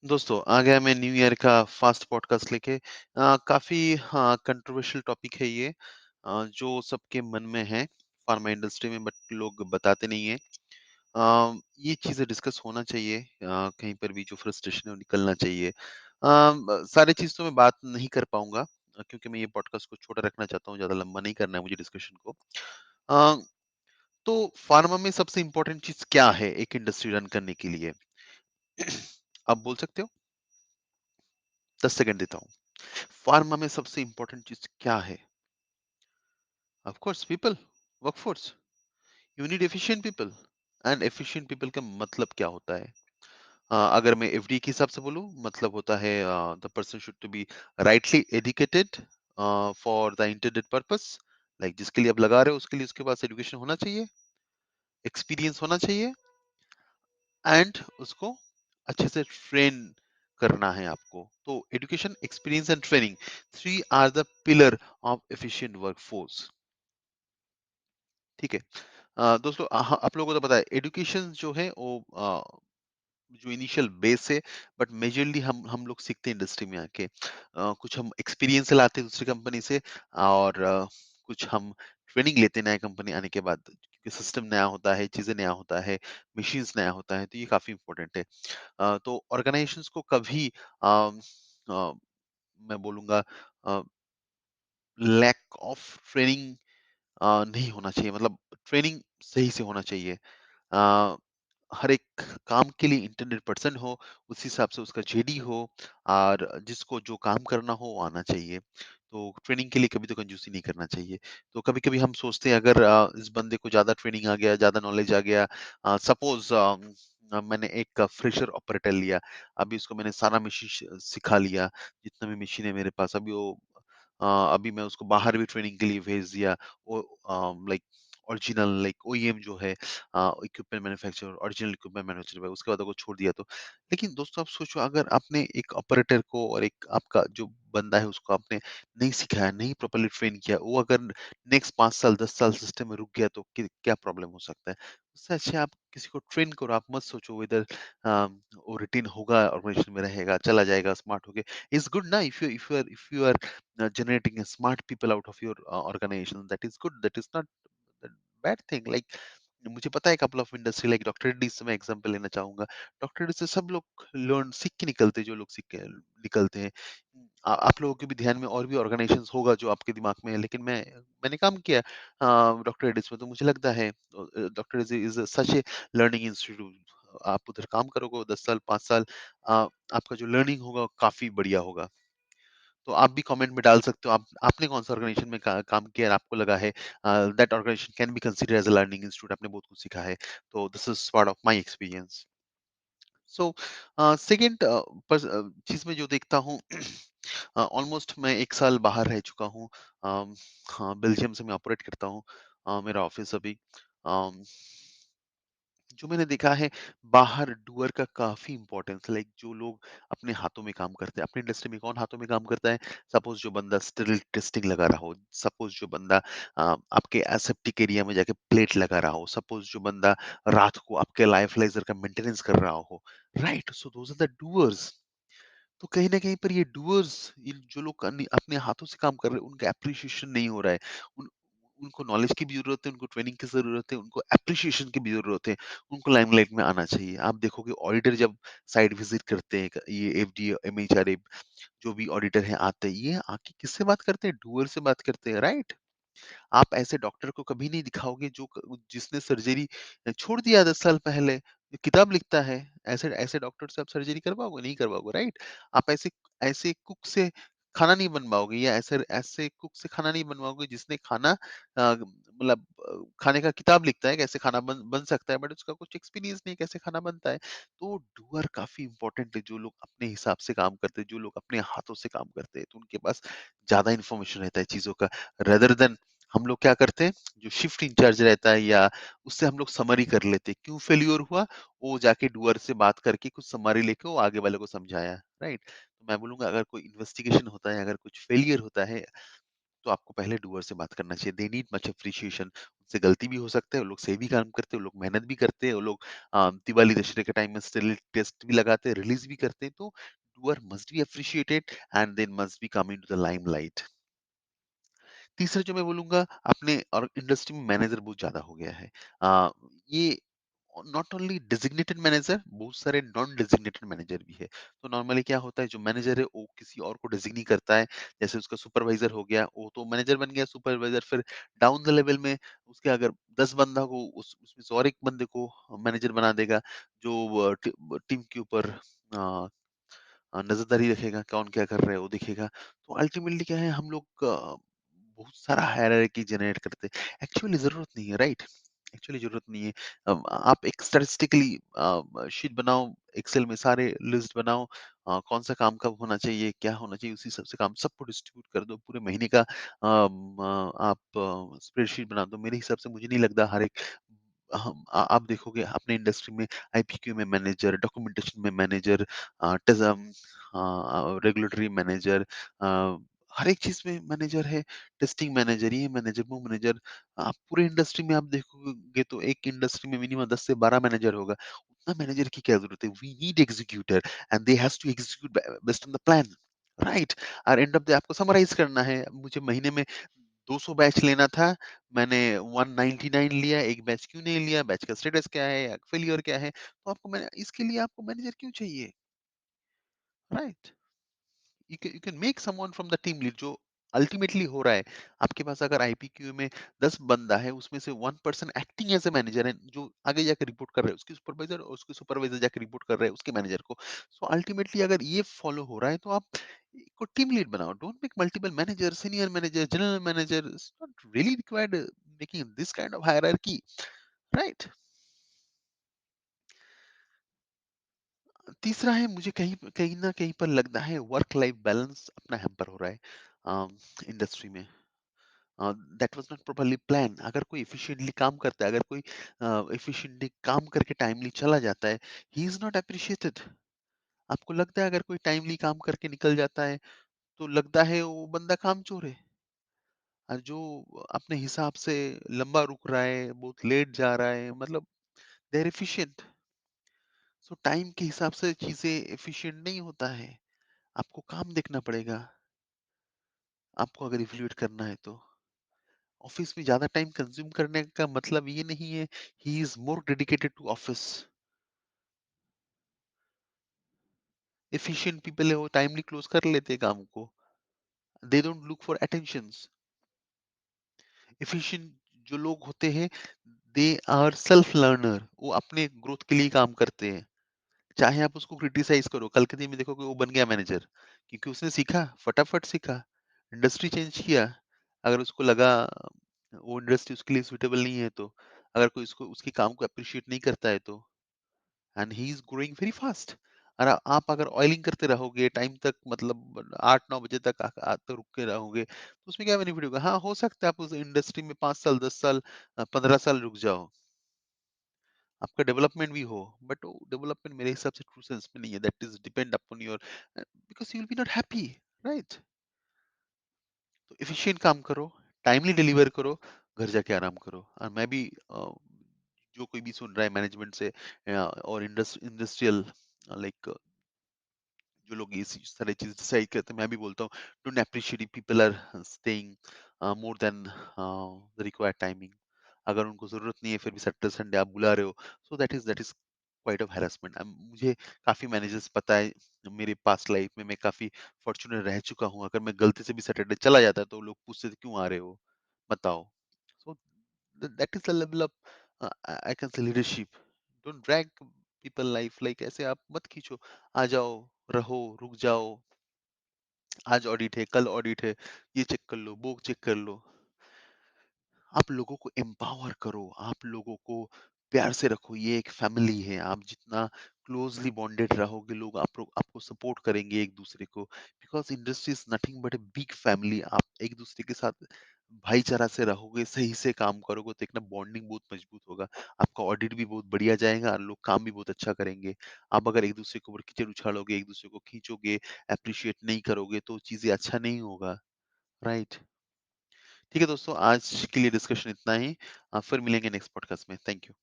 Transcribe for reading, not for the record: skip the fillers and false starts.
दोस्तों आ गया मैं न्यू ईयर का फास्ट पॉडकास्ट लेके। काफी कंट्रोवर्शियल टॉपिक है ये। जो सबके मन में है फार्मा इंडस्ट्री में, बट लोग बताते नहीं है। ये चीजें डिस्कस होना चाहिए। कहीं पर भी जो फ्रस्ट्रेशन है वो निकलना चाहिए। सारी चीज तो मैं बात नहीं कर पाऊंगा, क्योंकि मैं ये पॉडकास्ट को छोटा रखना चाहता हूँ, ज्यादा लंबा नहीं करना है मुझे डिस्कशन को। अ, तो फार्मा में सबसे इम्पोर्टेंट चीज क्या है एक इंडस्ट्री रन करने के लिए? आप बोल सकते हो? 10 सेकंड देता हूँ। फार्मा में सबसे इंपॉर्टेंट चीज क्या है? Of course people, workforce. You need efficient people. And efficient people का मतलब क्या होता है? अगर मैं एफडी के हिसाब से बोलूं, मतलब होता है the person should to be rightly educated for the intended purpose. Like जिसके लिए आप लगा रहे हो उसके लिए उसके पास एजुकेशन होना चाहिए, एक्सपीरियंस होना चाहिए, एंड उसको अच्छे से ट्रेन करना है आपको। तो education, experience and training, three are the pillar of efficient workforce. ठीक है। दोस्तों, आप लोगों को तो पता है एजुकेशन जो है वो जो इनिशियल बेस है, बट मेजरली हम लोग सीखते हैं इंडस्ट्री में आके। कुछ हम एक्सपीरियंस से लाते हैं दूसरी कंपनी से, और कुछ हम ट्रेनिंग लेते हैं नए कंपनी आने के बाद, क्योंकि सिस्टम नया होता है, चीजें नया होता है, मशीन्स नया होता है, तो ये काफी इंपॉर्टेंट है। तो ऑर्गेनाइजेशंस को कभी मैं बोलूंगा लैक ऑफ ट्रेनिंग नहीं होना चाहिए। मतलब ट्रेनिंग सही से होना चाहिए। अ, हर एक काम के लिए इंटरनेट पर्सन हो, उस हिसाब से उसका जेडी हो, और जिसको जो काम करना हो वो आना चाहिए। तो ट्रेनिंग के लिए कभी तो कंजूसी नहीं करना चाहिए। तो कभी-कभी हम सोचते हैं, अगर इस बंदे को ज़्यादा ट्रेनिंग आ गया, ज़्यादा नॉलेज आ गया, सपोज़ मैंने एक फ्रेशर ऑपरेटर लिया, अभी उसको मैंने सारा मशीन सिखा लिया, जितना भी मशीन है मेरे पास, अभी मैं उसको बाहर भी ट्रेनिंग के लिए भेज दिया। वो लाइक ओरिजिनल, लाइक ओईएम जो है, equipment manufacturer, original equipment manufacturer, उसके बाद आपको छोड़ दिया तो। लेकिन दोस्तों, आप सोचो, अगर आपने एक ऑपरेटर को और एक आपका जो बंदा है उसको आपने नहीं सिखाया, नहीं प्रॉपर्ली ट्रेन किया, वो अगर नेक्स्ट 5 साल 10 साल सिस्टम में रुक गया तो क्या प्रॉब्लम हो सकता है? उससे अच्छा आप किसी को ट्रेन करो। आप मत सोचो इधर वो रिटेन होगा, ऑर्गेनाइजेशन में रहेगा, चला जाएगा स्मार्ट होके। इट्स गुड ना, if you are generating smart people out of your organization, that is good, that is not a bad thing. Like, मुझे पता है couple of industry, like doctor Reddy's से मैं एग्जांपल लेना चाहूंगा। डॉक्टर रेड्डी से सब लोग लर्न सीख के निकलते हैं, जो लोग सीख के निकलते हैं। आप लोगों के भी ध्यान में और भी ऑर्गेनाइजेशंस होगा जो आपके दिमाग में है, लेकिन मैंने काम किया डॉक्टर रेड्डीज में, तो मुझे लगता है doctor Reddy's is such A learning institute. आप उधर काम करोगे 10 साल 5 साल, आपका जो लर्निंग होगा वो काफी बढ़िया होगा। तो आप भी कमेंट में डाल सकते हो, आपने कौन सा ऑर्गेनाइजेशन में काम किया और आपको लगा है that organization can be considered as a learning institute, आपने बहुत कुछ सीखा है। तो this is part of my experience. So second चीज में जो देखता हूँ, ऑलमोस्ट मैं 1 साल बाहर रह चुका हूँ। हाँ, बेल्जियम से मैं ऑपरेट करता हूँ, मेरा ऑफिस अभी। जो मैंने देखा है, बाहर डूअर का काफी इंपॉर्टेंस, लाइक जो लोग अपने हाथों में काम करते हैं। अपनी इंडस्ट्री में कौन हाथों में काम करता है? सपोज जो बंदा स्टेरिल टेस्टिंग लगा रहा हो, सपोज जो बंदा आपके एसेप्टिक एरिया में जाके प्लेट लगा रहा हो, सपोज जो बंदा रात को आपके लाइफलाइजर का मेंटेनेंस कर रहा हो। Right, so those are the doers. तो कहीं न कहीं पर ये डूअर्स, इन जो लोग अपने हाथों से काम कर रहे हैं, उनका एप्रिसिएशन नहीं हो रहा है। उन उनको नॉलेज की भी ज़रूरत है, उनको ट्रेनिंग की ज़रूरत है, उनको एप्रिसिएशन की भी ज़रूरत है, उनको लाइमलाइट में आना चाहिए। आप देखोगे ऑडिटर जब साइट विज़िट करते हैं, ये एफडी, एमएचआरए, जो भी ऑडिटर हैं आते हैं, ये आके किससे बात करते हैं? डूअर से बात करते हैं, राइट? आप ऐसे डॉक्टर को कभी नहीं दिखाओगे जिसने सर्जरी छोड़ दिया 10 साल पहले, जो किताब लिखता है। ऐसे ऐसे डॉक्टर से आप सर्जरी करवाओगे? नहीं करवाओगे, राइट? आप ऐसे ऐसे कुक से खाना नहीं बनवाओगे, या ऐसे ऐसे कुक से खाना नहीं बनवाओगे जिसने खाना मतलब खाने का किताब लिखता है कैसे खाना बन बन सकता है, बट उसका कुछ एक्सपीरियंस नहीं कैसे खाना बनता है। तो डूअर काफी इंपॉर्टेंट है। जो लोग अपने हिसाब से काम करते हैं, जो लोग अपने हाथों से काम करते हैं, तो उनके पास ज्यादा इन्फॉर्मेशन रहता है चीजों का, रेदर देन हम लोग क्या करते हैं, जो शिफ्ट इंचार्ज रहता है या उससे हम लोग समरी कर लेते हैं, क्यों फेल्योर हुआ, वो जाके डूअर से बात करके कुछ समरी लेके वो आगे वाले को समझाया, राइट? तो मैं बोलूंगा, अगर कोई इन्वेस्टिगेशन होता है, अगर कुछ फेलियर होता है, तो आपको पहले डूअर से बात करना चाहिए। They need much appreciation. उनसे गलती भी हो सकता है, वो लोग सही भी काम करते हैं, वो लोग मेहनत भी करते हैं, वो लोग दिवाली दशहरे के टाइम में स्टिल टेस्ट भी लगाते हैं, रिलीज भी करते हैं। तो doer must be appreciated and then must be come into the limelight. तीसरा जो मैं बोलूँगा, अपने और इंडस्ट्री में मैनेजर बहुत ज़्यादा हो गया है। ये नॉट ओनली डेज़िग्नेटेड मैनेजर, बहुत सारे नॉन डेज़िग्नेटेड मैनेजर भी है। तो नॉर्मली क्या होता है, जो मैनेजर है वो किसी और को डेज़िग्नी करता है। जैसे उसका सुपरवाइज़र हो गया, वो तो मैनेजर बन गया सुपरवाइज़र, फिर डाउन द लेवल में उसके अगर 10 बंदा को उसमें से और एक बंदे को मैनेजर बना देगा, जो टीम के ऊपर नज़रदारी रखेगा, कौन क्या कर रहा है वो देखेगा। तो अल्टीमेटली क्या है, हम लोग बहुत सारा हायरार्की जनरेट करते हैं। एक्चुअली ज़रूरत नहीं है, राइट? एक्चुअली ज़रूरत नहीं है। आप एक स्टैटिस्टिकली शीट बनाओ, एक्सेल में सारे लिस्ट बनाओ, कौन-सा काम कब होना चाहिए, क्या होना चाहिए, उसी हिसाब से काम सबको डिस्ट्रीब्यूट कर दो। पूरे महीने का आप स्प्रेडशीट बना दो। मेरे हिसाब से मुझे नहीं लगता हर एक आप देखोगे अपने इंडस्ट्री में आईपीक्यू में मैनेजर, डॉक्यूमेंटेशन में मैनेजर, टिज़म रेगुलेटरी मैनेजर, हर एक चीज़ में मैनेजर है, टेस्टिंग मैनेजर, ये मैनेजर, वो मैनेजर। आप पूरे इंडस्ट्री में आप देखोगे तो एक इंडस्ट्री में मिनिमम 10 से 12 मैनेजर होगा। उतना मैनेजर की क्या ज़रूरत है? We need executor and they has to execute based on the plan, right? और एंड ऑफ द आपको समराइज़ करना है। मुझे महीने में 200 बैच लेना था, मैंने 199 लिया, 1 बैच क्यों नहीं लिया? बैच का स्टेटस क्या है? या फेल्योर क्या है? तो आपको मैंने इसके लिए आपको मैनेजर क्यों चाहिए? Right? You can make someone from the team lead, जो अल्टीमेटली हो रहा है। आपके पास अगर आईपीक्यू में 10 बंदा है, उसमें से 1 person acting as a manager है, जो आगे जाकर रिपोर्ट कर रहा है उसके सुपरवाइजर, और उसके सुपरवाइजर जाकर रिपोर्ट कर रहा है उसके मैनेजर को। सो अल्टीमेटली अगर ये फॉलो हो रहा है, तो आप को टीम लीड बनाओ। Don't make multiple manager, senior manager, general manager. It's not really required making this kind of hierarchy, right? तीसरा है, मुझे कहीं कहीं ना कहीं पर लगता है वर्क लाइफ बैलेंस अपना हैम्पर हो रहा है इंडस्ट्री में। That was not properly plan. अगर कोई एफिशिएंटली काम करता है, अगर कोई एफिशिएंटली काम करके टाइमली चला जाता है, ही इज नॉट अप्रिशिएटेड। आपको लगता है अगर कोई टाइमली काम करके निकल जाता है, तो लगता है वो बंदा कामचोर है। और जो अपने हिसाब से लंबा रुक रहा है, बहुत लेट जा रहा है, मतलब they are efficient. So time के हिसाब से चीजें एफिशिएंट नहीं होता है। आपको काम देखना पड़ेगा, आपको अगर इवैल्यूएट करना है तो। ऑफिस में ज़्यादा टाइम कंज़्यूम करने का मतलब ये नहीं है he is more dedicated to office. Efficient people है, वो टाइमली क्लोज़ कर लेते हैं काम को। They don't look for attentions. Efficient जो लोग होते हैं, दे आर सेल्फ लर्नर, वो अपने ग्रोथ के लिए काम करते हैं। चाहे आप उसको क्रिटिसाइज़ करो, कल के दिन में देखोगे वो बन गया मैनेजर, क्योंकि उसने सीखा, फटाफट सीखा, इंडस्ट्री चेंज किया। अगर उसको लगा वो इंडस्ट्री उसके लिए सूटेबल नहीं है तो, अगर कोई उसको उसके काम को एप्रिशिएट नहीं करता है तो, and he is growing very fast. और आप अगर ऑयलिंग करते रहोगे टाइम तक, मतलब 8-9 बजे तक तो रुक के रहोगे, तो उसमें क्या बेनिफिट होगा? हाँ, हो सकता है आप उस इंडस्ट्री में 5 साल, 10 साल, 15 साल रुक जाओ, आपका डेवलपमेंट भी हो, बट वो डेवलपमेंट मेरे हिसाब से ट्रू सेंस में नहीं है। That is depend upon your, because you will be not happy, right? तो एफिशिएंट काम करो, टाइमली डिलीवर करो, घर जाके आराम करो। और मैं भी जो कोई भी सुन रहा है मैनेजमेंट से और इंडस्ट्रियल, लाइक जो लोग ये सारी चीज़ डिसाइड करते हैं, मैं भी बोलता हूँ, don't appreciate people are staying more than the required timing. अगर उनको ज़रूरत नहीं है फिर भी सैटरडे संडे आप बुला रहे हो, so that is quite of harassment. मुझे काफ़ी मैनेजर्स पता है, मेरे पास्ट लाइफ में मैं काफ़ी फॉर्च्यूनेट रह चुका हूँ। अगर मैं गलती से भी सैटरडे चला जाता तो लोग पूछते थे क्यों आ रहे हो? बताओ। So that is the level of I can say leadership. Don't drag people life, like ऐसे आप मत खींचो। आ जाओ, रहो, रुक जाओ, आज ऑडिट है, कल ऑडिट है, ये चेक कर लो, वो चेक कर लो। आप लोगों को एम्पावर करो, आप लोगों को प्यार से रखो, ये एक फैमिली है। आप जितना क्लोजली बॉन्डेड रहोगे, लोग आपको सपोर्ट करेंगे एक दूसरे को, because industry is nothing but a big family. आप एक दूसरे के साथ भाईचारा से रहोगे, सही से काम करोगे, तो एक ना बॉन्डिंग बहुत मजबूत होगा। आपका ऑडिट भी बहुत बढ़िया जाएगा और लोग काम भी बहुत अच्छा करेंगे। आप अगर एक दूसरे के ऊपर कीचड़ उछालोगे, एक दूसरे को खींचोगे, अप्रिशिएट नहीं करोगे, तो चीजें अच्छा नहीं होगा, राइट? ठीक है दोस्तों, आज के लिए डिस्कशन इतना ही। फिर मिलेंगे नेक्स्ट पॉडकास्ट में। Thank you.